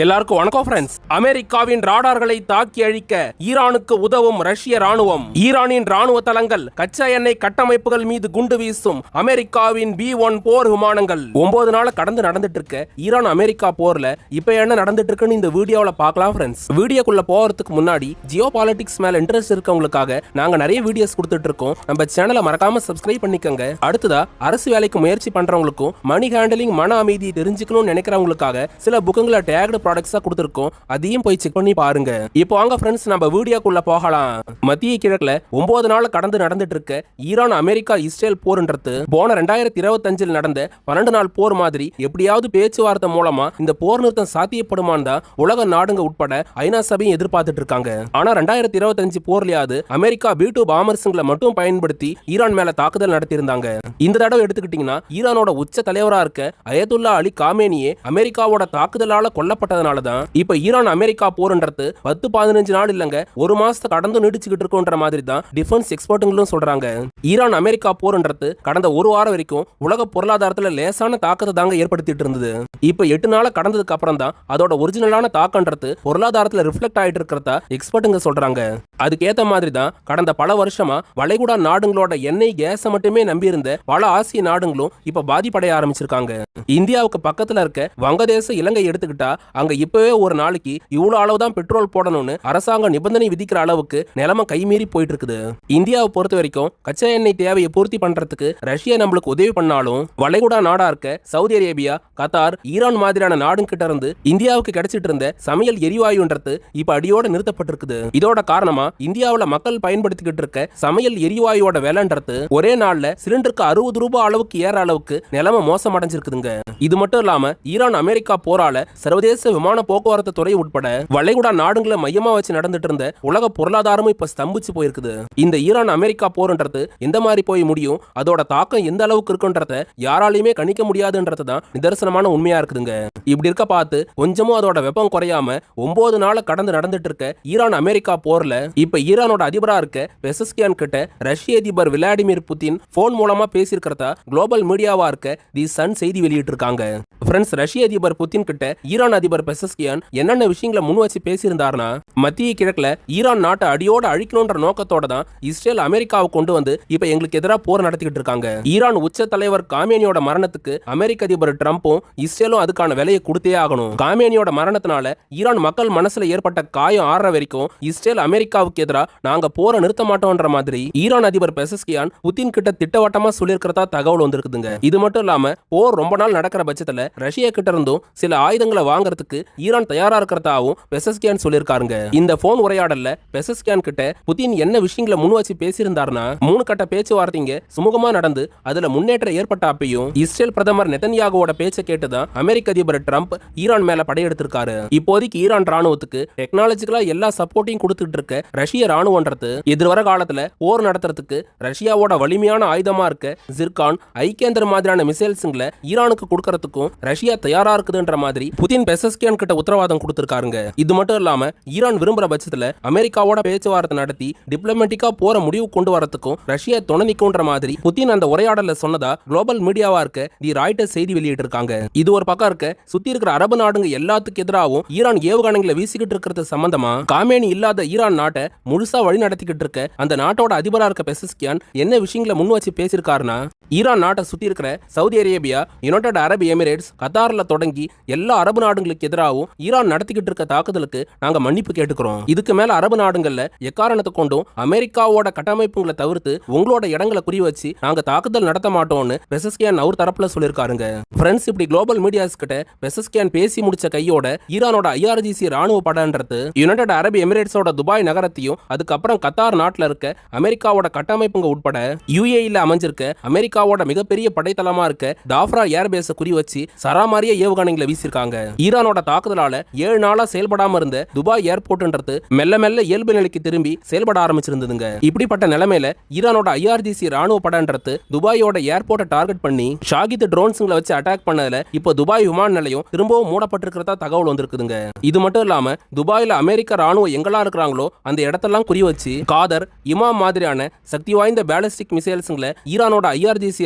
எல்லாருக்கும் வணக்கம் ஃப்ரெண்ட்ஸ். அமெரிக்காவின் ராடார்களை தாக்கி அழிக்க ஈரானுக்கு உதவும் ரஷ்ய ராணுவம். ஈரானின் ராணுவ தளங்கள், கச்சா எண்ணெய் கட்டமைப்புகள் மீது குண்டு வீசும் அமெரிக்காவின் B-1 போர் விமானங்கள். 9 நாள் கடந்து நடந்துட்டு இருக்க ஈரான் அமெரிக்கா போர்ல இப்ப என்ன நடந்துட்டு இருக்குன்னு இந்த வீடியோல பார்க்கலாம் ஃப்ரெண்ட்ஸ். வீடியோக்குள்ள போறதுக்கு முன்னாடி ஜியோ பாலிடிக்ஸ் மேல இன்ட்ரெஸ்ட் இருக்கவங்களுக்காக நாங்க நிறைய வீடியோஸ் கொடுத்துட்டு இருக்கோம். நம்ம சேனலை மறக்காம சப்ஸ்கிரைப் பண்ணிக்கோங்க. அடுத்ததா அரசு வேலைக்கு முயற்சி பண்றவங்களுக்கும் மணி ஹேண்டலிங், மன அமைதியை தெரிஞ்சுக்கணும்னு நினைக்கிறவங்களுக்காக சில புக்குங்களை டேக்டு ப்ராடக்ட்ஸா கொடுத்திருக்கோம். அதையும் போய் செக் பண்ணி பாருங்க. இப்போ வாங்க ஃப்ரெண்ட்ஸ், நம்ம வீடியோக்குள்ள போகலாம். மத்திய கிழக்குல 9 நாள் கடந்து நடந்துட்டு இருக்க ஈரான் அமெரிக்கா இஸ்ரேல் போர்ன்றது போன 2025 நடந்த 12 நாள் போர் மாதிரி எப்படியாவது பேச்சுவார்த்தை மூலமா இந்த போர் நிறுத்தம் சாத்தியப்படுமான்னு தான் உலக நாடுங்க உட்பட ஐநா சபையும் எதிர்பார்த்துட்டு இருக்காங்க. ஆனா 2025 போர்லயாவது அமெரிக்கா B-2 பாமர்ஸ்களை மட்டும் பயன்படுத்தி ஈரான் மேல தாக்குதல் நடத்தியிருந்தாங்க. இந்த தடவை எடுத்துக்கிட்டீங்கன்னா ஈரானோட உச்ச தலைவரா இருக்க அயதுல்லா அலி காமேனியே அமெரிக்காவோட தாக்குதலால கொல்லப்பட்டதனால தான் இப்ப ஈரான் அமெரிக்கா போர்ன்றது 10-15 நாள் இல்லங்க, ஒரு மாசத்தை கடந்து நீடிச்சுக்கிட்டு இருக்குன்ற மாதிரி தான் டிஃபென்ஸ் எக்ஸ்பர்ட்டுங்களும் சொல்றாங்க. ஈரான் அமெரிக்கா போர்ன்றது கடந்த ஒரு வாரம் வரைக்கும் உலக பொருளாதாரத்துல லேசான தாக்கத்தை தாங்க ஏற்படுத்திட்டு இருந்தது. இப்ப 8 நாள் கடந்ததுக்கு அப்புறம் தான் அதோட ஒரிஜினலான தாக்கன்றது பொருளாதாரத்துல ரிஃப்ளெக்ட் ஆயிட்டு இருக்கிறதா எக்ஸ்பர்ட்டுங்க சொல்றாங்க. அதுக்கேத்த மாதிரி தான் கடந்த பல வருஷமா வளைகுடா நாடுகளோட எண்ணெய் கேஸை மட்டுமே நம்பி இருந்த பல ஆசிய நாடுகளும் இப்ப பாதிப்படைய ஆரம்பிச்சிருக்காங்க. இந்தியாவுக்கு பக்கத்துல இருக்க வங்கதேச இலங்கை எடுத்துக்கிட்டா அங்க இப்பவே ஒரு நாளைக்கு இவ்வளவு அளவுதான் பெட்ரோல் போடணும்னு அரசாங்கம் நிபந்தனை விதிக்கிற அளவுக்கு நிலைமை கைமீறி போயிட்டு இருக்குது. இந்தியாவை பொறுத்த வரைக்கும் கச்சா எண்ணெய் தேவையை பூர்த்தி பண்றதுக்கு ரஷ்யா நம்மளுக்கு உதவி பண்ணாலும் வளைகுடா நாடா இருக்க சவுதி அரேபியா, கத்தார், ஈரான் மாதிரியான நாடு கிட்ட இருந்து இந்தியாவுக்கு கிடைச்சிட்டு இருந்த சமையல் எரிவாயுன்றது இப்ப அடியோட நிறுத்தப்பட்டிருக்குது. இதோட காரணமா இந்தியாவுல மக்கள் பயன்படுத்திக்கிட்டு இருக்க சமையல் எரிவாயுவோட விலைன்றது ஒரே நாள்ல சிலிண்டருக்கு 60 ரூபாய் அளவுக்கு ஏற அளவுக்கு நிலைமை மோசமடைஞ்சிருக்குதுங்க. இது மட்டும் இல்லாம ஈரான் அமெரிக்கா போரால சர்வதேச விமான போக்குவரத்து துறை உட்பட வளைகுடா நாடுகளை மையமா வச்சு நடந்துட்டு இருந்த உலக பொருளாதாரமும் இப்ப ஸ்தம்பிச்சு போயிருக்குது. இந்த ஈரான் அமெரிக்கா போர்ன்றது எந்த மாதிரி போய் முடியும், அதோட தாக்கம் எந்த அளவுக்கு இருக்குன்றத யாராலையுமே கணிக்க முடியாதுன்றது தான் நிதர்சனமான உண்மையா இருக்குதுங்க. இப்படி இருக்க பார்த்து கொஞ்சமும் அதோட வெப்பம் குறையாம 9 நாள் கடந்து நடந்துட்டு இருக்க ஈரான் அமெரிக்கா போர்ல இப்ப ஈரானோட அதிபரா இருக்க பெசஸ்கியான் கிட்ட ரஷ்ய அதிபர் விளாடிமிர் புதின் போன் மூலமா பேசியிருக்கிறதா குளோபல் மீடியாவா இருக்க தி சன் செய்தி வெளியிட்டு இருக்காங்க. ஃப்ரெண்ட்ஸ், ரஷ்ய அதிபர் புதின் கிட்ட ஈரான் அதிபர் பெசஸ்கியான் என்னென்ன விஷயங்களை முன் வச்சு பேசியிருந்தாருன்னா, மத்திய கிழக்குல ஈரான் நாட்டை அடியோட அழிக்கணும்ன்ற நோக்கத்தோட தான் இஸ்ரேல் அமெரிக்காவை கொண்டு வந்து இப்ப எங்களுக்கு எதிராக போர் நடத்திக்கிட்டு இருக்காங்க. ஈரான் உச்ச தலைவர் காமேனியோட மரணத்துக்கு அமெரிக்க அதிபர் ட்ரம்ப்பும் இஸ்ரேலும் அதுக்கான விலையை கொடுத்தே ஆகணும். காமேனியோட மரணத்தினால ஈரான் மக்கள் மனசுல ஏற்பட்ட காயம் ஆறுற வரைக்கும் இஸ்ரேல் அமெரிக்காவுக்கு எதிராக நாங்க போரை நிறுத்த மாட்டோம்ன்ற மாதிரி ஈரான் அதிபர் பெசஸ்கியான் புதின் கிட்ட திட்டவட்டமா சொல்லியிருக்கிறதா தகவல் வந்திருக்குதுங்க. இது மட்டும் இல்லாம போர் ரொம்ப நாள் நடக்கிற பட்சத்துல ரஷ்யா கிட்ட இருந்தும் சில ஆயுதங்களை வாங்குறதுக்கு ஈரான் தயாரா இருக்கிறதாவும் பெசஸ்கியான் சொல்லியிருக்காருங்க. இந்த போன் உரையாடல்ல பெசஸ்கியான் கிட்ட புதின் என்ன விஷயங்களை முன் வச்சு பேசியிருந்தாருன்னா, 3 கட்ட பேச்சுவார்த்தைங்க சுமூகமா நடந்து அதுல முன்னேற்றம் ஏற்பட்ட அப்பையும் இஸ்ரேல் பிரதமர் நெதன்யாகுவோட பேச்சை கேட்டுதான் அமெரிக்க அதிபர் ட்ரம்ப் ஈரான் மேல படையெடுத்திருக்காரு. இப்போதைக்கு ஈரான் ராணுவத்துக்கு டெக்னாலஜிக்கலா எல்லா சப்போர்ட்டையும் கொடுத்துட்டு இருக்க ரஷ்ய ராணுவன்றது எதிர்வர காலத்துல போர் நடத்துறதுக்கு ரஷ்யாவோட வலிமையான ஆயுதமா இருக்க ஜிர்கான், ஐகேந்தர் மாதிரியான மிசைல்ஸ்ங்களை ஈரானுக்கு கொடுக்கறதுக்கும் ரஷ்யா தயாரா இருக்குதுன்ற மாதிரி புதின் பெசஸ்கியான் கிட்ட உத்தரவாதம் கொடுத்திருக்காருங்க. இது மட்டும் இல்லாம ஈரான் விரும்புற பட்சத்துல அமெரிக்காவோட பேச்சுவார்த்தை நடத்தி டிப்ளமேட்டிக்கா போற முடிவு கொண்டு வரதுக்கும் ரஷ்யா துணை நிக்கும்ன்ற மாதிரி புதின் அந்த உரையாடல சொன்னதா குளோபல் மீடியாவா இருக்க தி ராய்ட்டர்ஸ் செய்தி வெளியிட்டு இருக்காங்க. இது ஒரு பக்கம் இருக்க, சுத்தி இருக்கிற அரபு நாடுங்க எல்லாத்துக்கு எதிராகவும் ஈரான் ஏவுகணைகளை வீசிக்கிட்டு இருக்கிறது சம்பந்தமா காமேனி இல்லாத ஈரான் நாட்டை முழுசா வழி நடத்திக்கிட்டு இருக்க அந்த நாட்டோட அதிபரா இருக்க பெசஸ்கியான் என்ன விஷயங்களை முன் வச்சு பேசியிருக்காருன்னா, ஈரான் நாட்டை சுத்தி இருக்கிற சவுதி அரேபியா, யுனைடெட் அரபு எமிரேட்ஸ், கத்தார்ல தொடங்கி எல்லா அரபு நாடுகளுக்கு எதிராகவும் ஈரான் நடத்திக்கிட்டு இருக்க தாக்குதலுக்கு நாங்க மன்னிப்பு கேட்டுக்கிறோம். இதுக்கு மேல அரபு நாடுகள்ல எக்காரணத்தை கொண்டும் அமெரிக்காவோட கட்டமைப்புகளை தவிர்த்து உங்களோட இடங்களை குறி வச்சு நாங்க தாக்குதல் நடத்த மாட்டோம்னு பெசஸ்கியான் அவர் தரப்புல சொல்லியிருக்காருங்க. ஃப்ரெண்ட்ஸ், இப்படி குளோபல் மீடியாஸ் கிட்ட பெசஸ்கியான் பேசி முடிச்ச கையோட ஈரானோட IRGC ராணுவ படன்றது யுனைடெட் அரபு எமிரேட்ஸோட துபாய் நகரத்தையும் அதுக்கப்புறம் கத்தார் நாட்டுல இருக்க அமெரிக்காவோட கட்டமைப்புங்க உட்பட UAE-ல அமைஞ்சிருக்க அமெரிக்காவோட மிகப்பெரிய படைத்தளமா இருக்க டாஃப்ரா ஏர்பேஸ குறி வச்சு சராமாரியா ஏவுகணைகளை வீசிருக்காங்க. ஈரானோட தாக்குதலால 7 நாளா செயல்படாம இருந்த துபாய் ஏர்போர்ட்ன்றது மெல்ல மெல்ல இயல்பு நிலைக்கு திரும்பி செயல்பட ஆரம்பிச்சிருந்ததுங்க. இப்படிப்பட்ட நிலைமையில ஈரானோட IRGC ராணுவ படன்றது துபாயோட ஏர்போர்ட்டை டார்கெட் பண்ணி ஷாகித் ட்ரோன்ஸ்களை வச்சு அட்டாக் பண்ணதுல இப்போ துபாய் விமான நிலையம் திரும்பவும் மூடப்பட்டிருக்கிறதா தகவல் வந்திருக்குதுங்க. இது மட்டும் இல்லாம துபாயில அமெரிக்க ராணுவம் எங்கெல்லாம் இருக்கிறாங்களோ அந்த இடத்தெல்லாம் குறி வச்சு காதர், இமாம் மாதிரியான சக்தி வாய்ந்த பேலிஸ்டிக் மிசைல்ஸ்களை ஈரானோட IRGC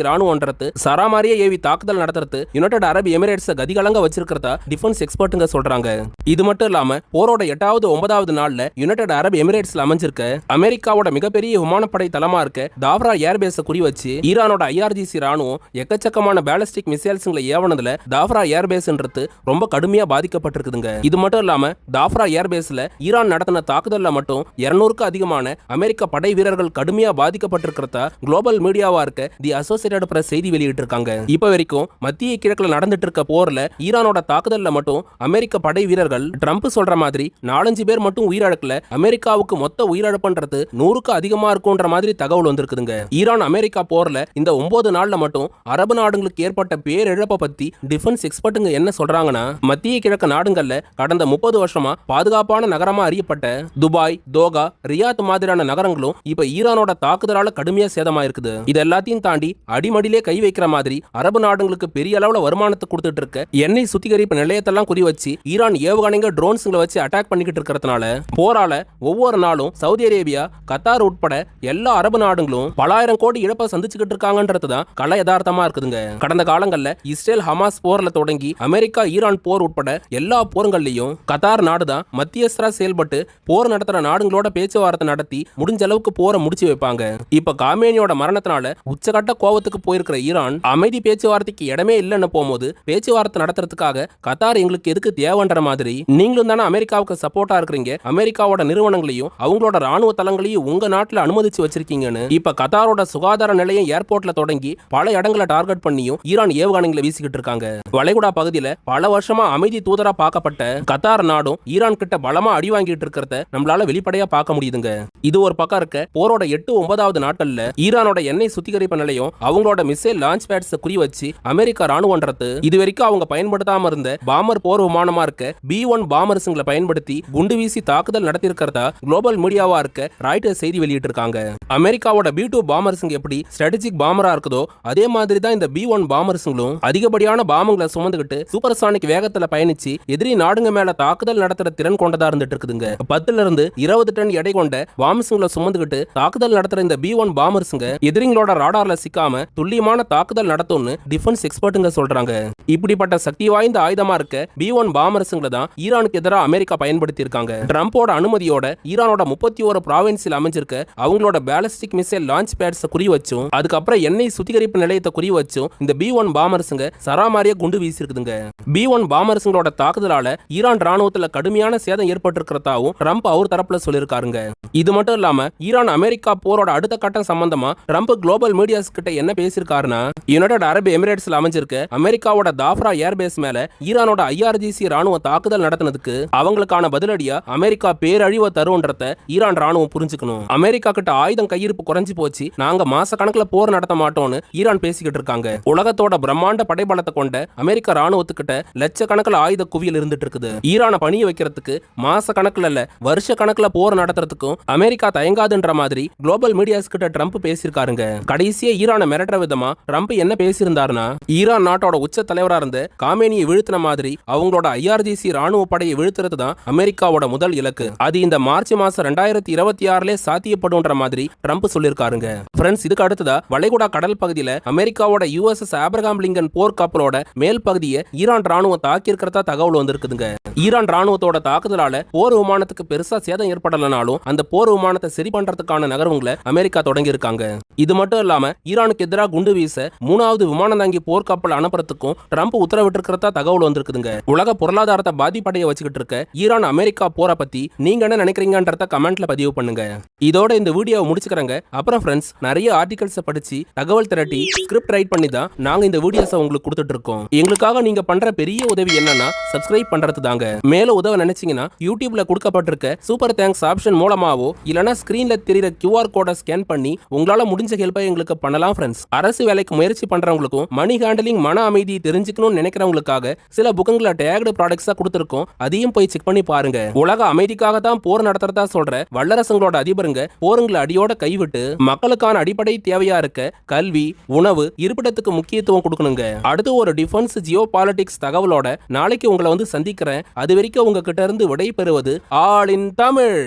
ராணுவன்றது சராமாரியா ஏவி தாக்குதல் நடத்துறது யுனைடெட் அரபு எமிரேட்ஸ் கதிகலங்க வச்சிருக்கிறதா டிஃபென்ஸ் எக்ஸ்பர்ட்டுங்க சொல்றாங்க. இது மட்டும் இல்லாம போரோட 8வது 9வது நாள்ல யுனைடெட் அரபு எமிரேட்ஸ்ல அமைஞ்சிருக்க அமெரிக்காவோட மிகப்பெரிய விமானப்படை தளமா இருக்க தாஃப்ரா ஏர்பேஸை குறி வச்சு ஈரானோட IRGC ராணுவம் எக்கச்சக்கமான பேலிஸ்டிக் மிசைல்ஸ்களை ஏவனதுல தாஃப்ரா ஏர்பேஸ்ன்றது ரொம்ப கடுமையா பாதிக்கப்பட்டிருக்குதுங்க. இது மட்டும் இல்லாம தாஃப்ரா ஏர்பேஸ்ல ஈரான் நடத்தின தாக்குதல்ல மட்டும் 200க்கு அதிகமான அமெரிக்க படை வீரர்கள் கடுமையா பாதிக்கப்பட்டிருக்கிறதா குளோபல் மீடியாவா இருக்க தி அசோசியேட்டட் பிரஸ் செய்தி வெளியிட்டு இருக்காங்க. இப்ப வரைக்கும் மத்திய கிழக்குல நடந்துட்டு இருக்க போர்ல ஈரானோட தாக்குதல்ல மட்டும் அமெரிக்க படை வீரர்கள் ட்ரம்ப் சொல்ற மாதிரி 4-5 பேர் மட்டும் உயிரிழக்கல, அமெரிக்காவுக்கு மொத்த உயிரிழப்புன்றது 100க்கு அதிகமா இருக்கும்ன்ற மாதிரி தகவல் வந்திருக்குதுங்க. ஈரான் அமெரிக்கா போர்ல இந்த 9 நாள்ல மட்டும் அரபு நாடுகளுக்கு ஏற்பட்ட பேரிழப்பை பத்தி டிஃபென்ஸ் எக்ஸ்பர்ட்டுங்க என்ன சொல்றாங்கன்னா, மத்திய கிழக்கு நாடுகள்ல கடந்த 30 வருஷமா பாதுகாப்பான நகரமா அறியப்பட்ட துபாய், தோகா, ரியாத் மாதிரியான நகரங்களும் இப்ப ஈரானோட தாக்குதலால கடுமையா சேதமா இருக்குது. இது எல்லாத்தையும் தாண்டி அடிமடியிலே கை வைக்கிற மாதிரி அரபு நாடுகளுக்கு பெரிய அளவுல வருமானத்தை கொடுத்துட்டு இருக்க எண்ணெய் சுத்திகரிப்பு நிலையத்தெல்லாம் குறி வச்சு ஈரான் ஏவுகணைங்க ட்ரோன்ஸ்களை வச்சு அட்டாக் பண்ணிக்கிட்டு இருக்கிறதுனால போரால ஒவ்வொரு நாளும் சவுதி அரேபியா, கத்தார் உட்பட எல்லா அரபு நாடுகளும் பலாயிரம் கோடி இழப்பை சந்திச்சுக்கிட்டு இருக்காங்கன்றதுதான் கல யதார்த்தமா இருக்குதுங்க. கடந்த காலங்கள்ல இஸ்ரேல் ஹமாஸ் போர்ல தொடங்கி அமெரிக்கா ஈரான் போர் உட்பட எல்லா போருங்கள்லயும் கத்தார் நாடுதான் மத்தியஸ்தரா செயல்பட்டு போர் நடத்துற நாடுகளோட பேச்சுவார்த்தை நடத்தி முடிஞ்ச அளவுக்கு போரை முடிச்சு வைப்பாங்க. இப்ப காமேனியோட மரணத்தினால உச்சகட்ட கோவத்துக்கு போயிருக்கிற ஈரான் அமைதி பேச்சுவார்த்தைக்கு இடமே இல்லைன்னு போகும்போது பேச்சுவார்த்தை நடத்துறதுக்காக கத்தார் எங்களுக்கு எதுக்கு தேவைன்ற மாதிரி நீங்களும் தானே அமெரிக்காவுக்கு சப்போர்ட்டா இருக்கிறீங்க, அமெரிக்காவோட நிறுவனங்களையும் அவங்களோட ராணுவ தளங்களையும் உங்க நாட்டுல அனுமதிச்சு வச்சிருக்கீங்கன்னு இப்ப கத்தாரோட சுகாதார நிலையம் ஏர்போர்ட்ல தொடங்கி பல இடங்களை டார்கெட் பண்ணியும் ஈரான் ஏவுகணைகளை வீசிக்கிட்டு இருக்காங்க. வளைகுடா பகுதியில பல வருஷமா அமைதி தூதரா பார்க்கப்பட்ட கத்தார் நாடும் ஈரான் கிட்ட பலமா அடி வாங்கிட்டு இருக்கிறத நம்மளால வெளிப்படையா பார்க்க முடியுதுங்க. இது ஒரு பக்கம் இருக்க போரோட 8-9வது நாட்கள்ல ஈரானோட எண்ணெய் சுத்திகரிப்பு நிலையம் அவங்களோட மிசைல் லான்ச் பேட்ஸ் குறி வச்சு அமெரிக்கா ராணுவன்றது இது வரைக்கும் அவங்க பயன்படுத்தாம இருந்த பாமர் போர் விமானமா இருக்க B-1 பாமர்ஸ்களை பயன்படுத்தி குண்டு வீசி தாக்குதல் நடத்தி இருக்கிறதா குளோபல் மீடியாவா இருக்க ராய்ட்டர்ஸ் செய்தி வெளியிட்டு இருக்காங்க. அமெரிக்காவோட B-2 பாமர்ஸ்ங்க எப்படி ஸ்ட்ராட்டஜிக் பாமரா இருக்குதோ அதே மாதிரி தான் இந்த B-1 பாமர்ஸ்களும் அதிகப்படியான பாம்புகளை சுமந்துகிட்டு சூப்பர்சானிக் வேகத்துல பயணிச்சு எதிரி நாடுங்க மேல தாக்குதல் நடத்துற திறன் கொண்டதா இருந்துட்டு இருக்குதுங்க. 10ல இருந்து 20 டன் எடை கொண்ட பாம்ஸ்களை சுமந்துகிட்டு தாக்குதல் நடத்துற இந்த B-1 பாமர்ஸ்ங்க எதிரிங்களோட ராடார்ல சிக்காம துல்லியமான தாக்குதல் நடத்தும்னு டிஃபென்ஸ் எக்ஸ்பர்ட்டுங்க சொல்றாங்க. இப்படிப்பட்ட சக்தி வாய்ந்த ஆயுதமா இருக்க B-1 பாமர்ஸ்ங்களை தான் ஈரானுக்கு எதிராக அமெரிக்கா பயன்படுத்தி இருக்காங்க. ட்ரம்போட அனுமதியோட ஈரானோட 31 ப்ராவின்ஸில் அமைஞ்சிருக்க அவங்களோட பேலிஸ்டிக் மிசைல் லான்ச் பேட்ஸ் குறி வச்சும் அதுக்கப்புறம் எண்ணெய் சுத்திகரிப்பு நிலையத்தை குறி வச்சும் இந்த B-1 பாமர்ஸ்ங்க சராமாரியா குண்டு வீசி இருக்குதுங்க. B-1 பாமர்ஸ்ங்களோட தாக்குதலால ஈரான் ராணுவத்துல கடுமையான சேதம் ஏற்பட்டிருக்கிறதாவும் ட்ரம்ப் அவர் தரப்புல சொல்லியிருக்காருங்க. இது மட்டும் இல்லாம ஈரான் அமெரிக்கா போரோட அடுத்த கட்டம் சம்பந்தமா ட்ரம்ப் குளோபல் மீடியாஸ் கிட்ட என்ன பேசியிருக்காருன்னா, யுனைடெட் அரபு எமிரேட்ஸ்ல அமைஞ்சிருக்க அமெரிக்காவோட தாஃப்ரா ஏர்பேஸ் மேல ஈரானோட IRGC ராணுவ தாக்குதல் நடத்தினதுக்கு அவங்களுக்கான பதிலடியா அமெரிக்கா பேரழிவை தரும்ன்றத ஈரான் ராணுவம் புரிஞ்சுக்கணும். அமெரிக்கா கிட்ட ஆயுதம் கையிருப்பு குறைஞ்சு போச்சு, நாங்க மாச கணக்குல போர் நடத்த மாட்டோம்னு ஈரான் பேசிக்கிட்டு இருக்காங்க. உலகத்தோட பிரம்மாண்ட படைபலத்தை கொண்ட அமெரிக்கா ராணுவத்துக்கிட்ட லட்சக்கணக்கில் ஆயுத குவியல் இருந்துட்டு இருக்குது. ஈரானை பணிய வைக்கிறதுக்கு மாச கணக்குல இல்ல வருஷ கணக்குல போர் நடத்துறதுக்கும் அமெரிக்கா தயங்காதுன்ற மாதிரி குளோபல் மீடியாஸ் கிட்ட ட்ரம்ப் பேசியிருக்காருங்க. கடைசியா ஈரானை மிரட்டுற விதமா ட்ரம்ப் என்ன பேசியிருந்தாருன்னா, ஈரான் நாட்டோட உச்ச தலைவரா இருந்த காமேனியை வீழ்த்தின மாதிரி அவங்களோட IRGC ராணுவ படையை வீழ்த்துறது தான் அமெரிக்காவோட முதல் இலக்கு. அது இந்த மார்ச் மாசம் 2026 சாத்தியப்படும்ன்ற மாதிரி ட்ரம்ப் சொல்லியிருக்காருங்க. ஃப்ரெண்ட்ஸ், இதுக்கு அடுத்ததா வளைகுடா கடல் பகுதியில அமெரிக்காவோட USS ஆப்ரஹாம் லிங்கன் போர் கப்பலோட மேல் பகுதியை ஈரான் ராணுவம் தாக்கியிருக்கிறதா தகவல் வந்திருக்குதுங்க. ஈரான் ராணுவத்தோட தாக்குதலால போர் விமானத்துக்கு பெருசா சேதம் ஏற்படலனாலும் அந்த போர் விமானத்தை சரி பண்றதுக்கான நகர்வுகளை அமெரிக்கா தொடங்கி இருக்காங்க. இது மட்டும் இல்லாம ஈரானுக்கு எதிராக குண்டு வீச 3வது விமானம் தாங்கி போர் கப்பல் அனுப்புறதுக்கும் ட்ரம்ப் உத்தரவிட்டு இருக்கிறதா தகவல் வந்திருக்குதுங்க. உலக பொருளாதாரத்தை பாதிப்படைய வச்சுக்கிட்டு இருக்க ஈரான் அமெரிக்கா போரை பத்தி நீங்க என்ன நினைக்கிறீங்கன்றத கமெண்ட்ல பதிவு பண்ணுங்க. இதோட இந்த வீடியோவை முடிச்சுக்கிறேங்க. அப்புறம் ஃப்ரெண்ட்ஸ், நிறைய ஆர்டிகல்ஸை படிச்சு தகவல் திரட்டி ஸ்கிரிப்ட் ரைட் பண்ணி தான் நாங்க இந்த வீடியோஸை உங்களுக்கு கொடுத்துட்டு இருக்கோம். எங்களுக்காக நீங்க பண்ற பெரிய உதவி என்னன்னா சப்ஸ்கிரைப் பண்றது தாங்க. மேல உதவ நினைச்சீங்கன்னா யூடியூப்ல கொடுக்கப்பட்டிருக்க சூப்பர் தேங்க்ஸ் ஆப்ஷன் மூலமாவோ இல்லனா ஸ்கிரீன்ல தெரியுற QR கோடை ஸ்கேன் பண்ணி உங்களால முடிஞ்ச ஹெல்ப்பை எங்களுக்கு பண்ணலாம் ஃப்ரெண்ட்ஸ். அரசு வேலைக்கு முயற்சி பண்றவங்களுக்கும் மணி ஹேண்டலிங் மன அமைதியை தெரிஞ்சுக்கணும்னு நினைக்கிறவங்களுக்காக சில புக்குங்களை டேக்டு ப்ராடக்ட்ஸா கொடுத்துருக்கோம். அதையும் போய் செக் பண்ணி பாருங்க. உலக அமைதிக்காக தான் போர் நடத்துறதா சொல்ற வல்லரசுங்களோட அதிபருங்க போருங்களை அடியோட கைவிட்டு மக்களுக்கான அடிப்படை தேவையா இருக்க கல்வி, உணவு, இருப்பிடத்துக்கு முக்கியத்துவம் கொடுக்கணுங்க. அடுத்து ஒரு டிஃபென்ஸ் ஜியோ பாலிடிக்ஸ் தகவலோட நாளைக்கு உங்களை வந்து சந்திக்கிறேன். அது வரைக்கும் உங்ககிட்ட இருந்து விடை பெறுவது ஆல் இன் தமிழ்.